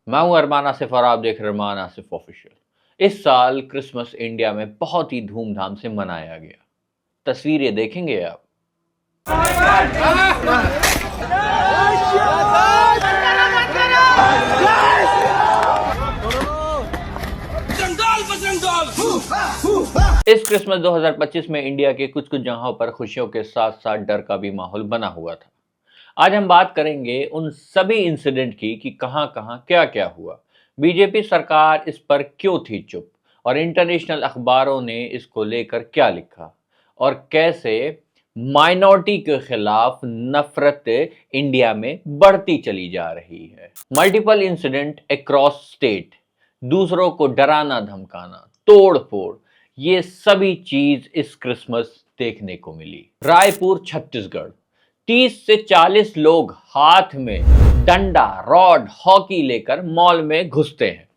मैं हूं अरमान आसिफ और आप देख रहे हैं अरमान आसिफ ऑफिशियल। इस साल क्रिसमस इंडिया में बहुत ही धूमधाम से मनाया गया। तस्वीरें देखेंगे आप। इस क्रिसमस 2025 में इंडिया के कुछ कुछ जगहों पर खुशियों के साथ साथ डर का भी माहौल बना हुआ था। आज हम बात करेंगे उन सभी इंसिडेंट की कि कहां कहां क्या क्या हुआ, बीजेपी सरकार इस पर क्यों थी चुप, और इंटरनेशनल अखबारों ने इसको लेकर क्या लिखा, और कैसे माइनॉरिटी के खिलाफ नफरत इंडिया में बढ़ती चली जा रही है। मल्टीपल इंसिडेंट अक्रॉस स्टेट, दूसरों को डराना धमकाना, तोड़ फोड़, ये सभी चीज इस क्रिसमस देखने को मिली। रायपुर छत्तीसगढ़, 30 से 40 लोग हाथ में डंडा, रॉड, हॉकी लेकर मॉल में घुसते हैं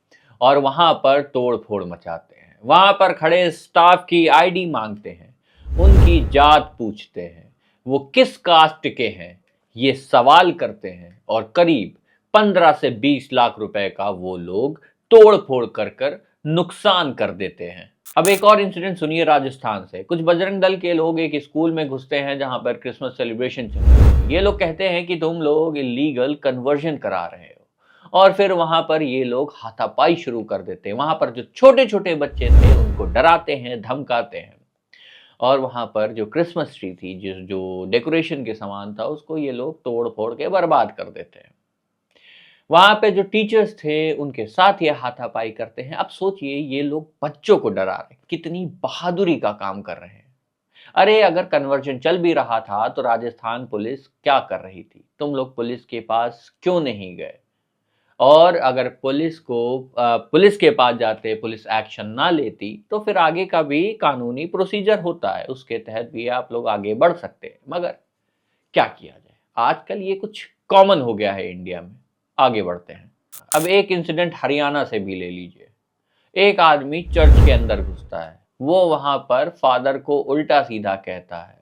और वहां पर तोड़ फोड़ मचाते हैं। वहां पर खड़े स्टाफ की आईडी मांगते हैं, उनकी जात पूछते हैं, वो किस कास्ट के हैं ये सवाल करते हैं, और करीब 15 से 20 लाख रुपए का वो लोग तोड़ फोड़ कर नुकसान कर देते हैं। अब एक और इंसिडेंट सुनिए राजस्थान से। कुछ बजरंग दल के लोग एक स्कूल में घुसते हैं जहां पर क्रिसमस सेलिब्रेशन चल रही है। ये लोग कहते हैं कि तुम लोग इलीगल कन्वर्जन करा रहे हो, और फिर वहां पर ये लोग हाथापाई शुरू कर देते हैं। वहां पर जो छोटे छोटे बच्चे थे उनको डराते हैं, धमकाते हैं, और वहां पर जो क्रिसमस ट्री थी, जो डेकोरेशन के सामान था, उसको ये लोग तोड़ फोड़ के बर्बाद कर देते हैं। वहां पे जो टीचर्स थे उनके साथ ये हाथापाई करते हैं। अब सोचिए, ये लोग बच्चों को डरा रहे, कितनी बहादुरी का काम कर रहे हैं। अरे अगर कन्वर्जन चल भी रहा था तो राजस्थान पुलिस क्या कर रही थी? तुम लोग पुलिस के पास क्यों नहीं गए? और अगर पुलिस के पास जाते, पुलिस एक्शन ना लेती, तो फिर आगे का भी कानूनी प्रोसीजर होता है, उसके तहत भी आप लोग आगे बढ़ सकते हैं। मगर क्या किया जाए, आजकल ये कुछ कॉमन हो गया है इंडिया में। आगे बढ़ते हैं। अब एक इंसिडेंट हरियाणा से भी ले लीजिए। एक आदमी चर्च के अंदर घुसता है, वो वहां पर फादर को उल्टा सीधा कहता है,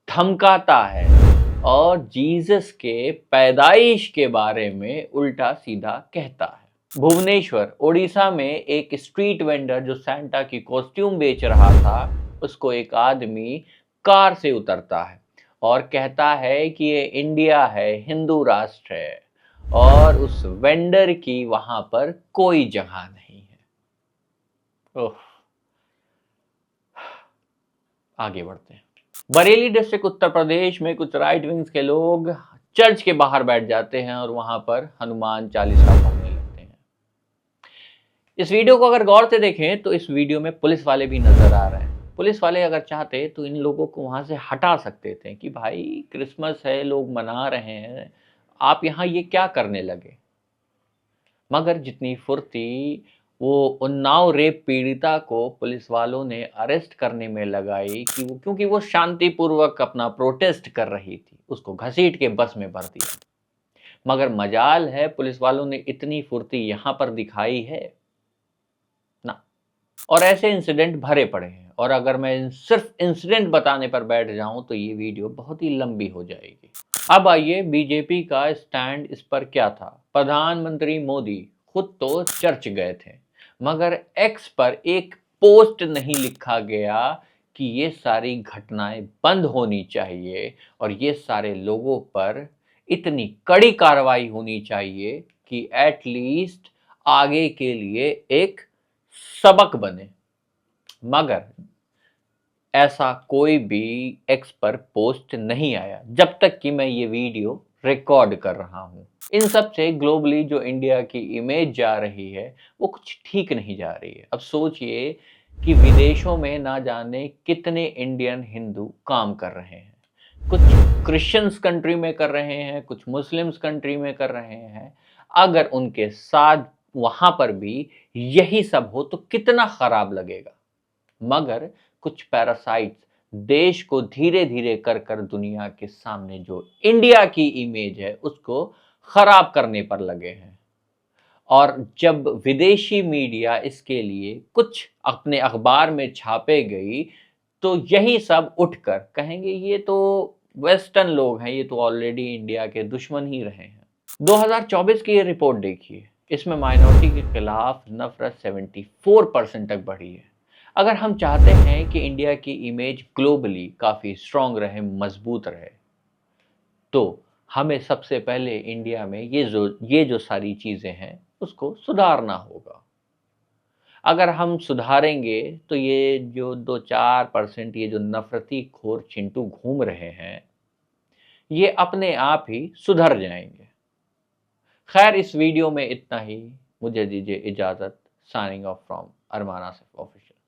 धमकाता है, और जीसस के पैदाइश के बारे में उल्टा सीधा कहता है। भुवनेश्वर ओडिशा में एक स्ट्रीट वेंडर जो सैंटा की कॉस्ट्यूम बेच रहा था, उसको एक आदमी कार से उतरता है और कहता है कि ये इंडिया है, हिंदू राष्ट्र है, और उस वेंडर की वहां पर कोई जगह नहीं है। ओह, आगे बढ़ते हैं। बरेली डिस्ट्रिक्ट उत्तर प्रदेश में कुछ राइट विंग्स के लोग चर्च के बाहर बैठ जाते हैं और वहां पर हनुमान चालीसा पढ़ने लगते हैं। इस वीडियो को अगर गौर से देखें तो इस वीडियो में पुलिस वाले भी नजर आ रहे हैं। पुलिस वाले अगर चाहते तो इन लोगों को वहां से हटा सकते थे कि भाई क्रिसमस है, लोग मना रहे हैं, आप यहाँ ये क्या करने लगे। मगर जितनी फुर्ती वो उन्नाव रेप पीड़िता को पुलिस वालों ने अरेस्ट करने में लगाई कि क्योंकि वो शांतिपूर्वक अपना प्रोटेस्ट कर रही थी, उसको घसीट के बस में भर दिया। मगर मजाल है पुलिस वालों ने इतनी फुर्ती यहां पर दिखाई है ना। और ऐसे इंसिडेंट भरे पड़े हैं, और अगर मैं सिर्फ इंसिडेंट बताने पर बैठ जाऊं तो ये वीडियो बहुत ही लंबी हो जाएगी। अब आइए, बीजेपी का स्टैंड इस पर क्या था। प्रधानमंत्री मोदी खुद तो चर्च गए थे, मगर एक्स पर एक पोस्ट नहीं लिखा गया कि ये सारी घटनाएं बंद होनी चाहिए और ये सारे लोगों पर इतनी कड़ी कार्रवाई होनी चाहिए कि एटलीस्ट आगे के लिए एक सबक बने। मगर ऐसा कोई भी एक्स पर पोस्ट नहीं आया जब तक कि मैं ये वीडियो रिकॉर्ड कर रहा हूँ। इन सब से ग्लोबली जो इंडिया की इमेज जा रही है वो कुछ ठीक नहीं जा रही है। अब सोचिए कि विदेशों में ना जाने कितने इंडियन हिंदू काम कर रहे हैं, कुछ क्रिश्चियंस कंट्री में कर रहे हैं, कुछ मुस्लिम्स कंट्री में कर रहे हैं। अगर उनके साथ वहां पर भी यही सब हो तो कितना खराब लगेगा। मगर कुछ पैरासाइट्स देश को धीरे धीरे कर दुनिया के सामने जो इंडिया की इमेज है उसको खराब करने पर लगे हैं। और जब विदेशी मीडिया इसके लिए कुछ अपने अखबार में छापे गई तो यही सब उठकर कहेंगे ये तो वेस्टर्न लोग हैं, ये तो ऑलरेडी इंडिया के दुश्मन ही रहे हैं। 2024 की ये रिपोर्ट देखिए, इसमें माइनॉरिटी के खिलाफ नफरत 74% तक बढ़ी है। अगर हम चाहते हैं कि इंडिया की इमेज ग्लोबली काफ़ी स्ट्रॉन्ग रहे, मजबूत रहे, तो हमें सबसे पहले इंडिया में ये जो सारी चीज़ें हैं, उसको सुधारना होगा। अगर हम सुधारेंगे, तो ये जो 2-4% ये जो नफ़रती खोर चिंटू घूम रहे हैं, ये अपने आप ही सुधर जाएँगे। खैर इस वीडियो में इतना ही। मुझे दीजिए इजाज़त। Signing off from Arman Asif official.